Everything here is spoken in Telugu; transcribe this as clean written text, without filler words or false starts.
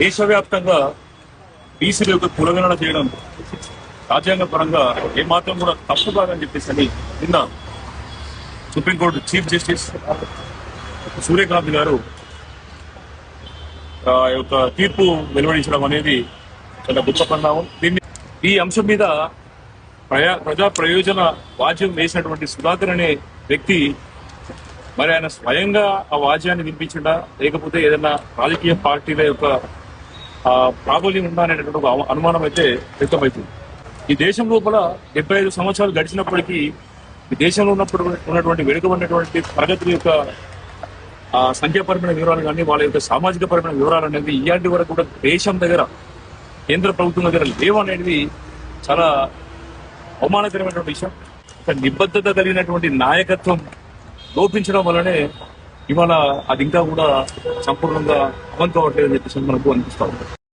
దేశవ్యాప్తంగా బీసీల యొక్క కులగణన చేయడం రాజ్యాంగ పరంగా ఏమాత్రం కూడా తప్పు కాదని చెప్పేసి నిన్న సుప్రీంకోర్టు చీఫ్ జస్టిస్ సూర్యకాంత్ గారు యొక్క తీర్పు వెలువడించడం అనేది చాలా గొప్ప పరిణామం. ఈ అంశం మీద ప్రజా ప్రయోజన వాద్యం వేసినటువంటి సుధాకర్ అనే వ్యక్తి మరి ఆయన స్వయంగా ఆ వాద్యాన్ని వినిపించడా లేకపోతే ఏదైనా రాజకీయ పార్టీల యొక్క ప్రాబల్యం ఉందా అనేటువంటి ఒక అనుమానం అయితే వ్యక్తమవుతుంది. ఈ దేశం లోపల 75 సంవత్సరాలు గడిచినప్పటికీ ఈ దేశంలో ఉన్నటువంటి వెనుకబడినటువంటి తరగతుల యొక్క సంఖ్యాపరమైన వివరాలు కానీ వాళ్ళ యొక్క సామాజిక పరమైన వివరాలు అనేది ఇలాంటి వరకు కూడా దేశం దగ్గర కేంద్ర ప్రభుత్వం దగ్గర లేవనేది చాలా అవమానకరమైనటువంటి విషయం. ఒక నిబద్ధత కలిగినటువంటి నాయకత్వం లోపించడం వల్లనే ఇవాళ అది ఇంకా కూడా సంపూర్ణంగా అమలు కావట్లేదని చెప్పేసి మనకు అనిపిస్తూ ఉంటుంది.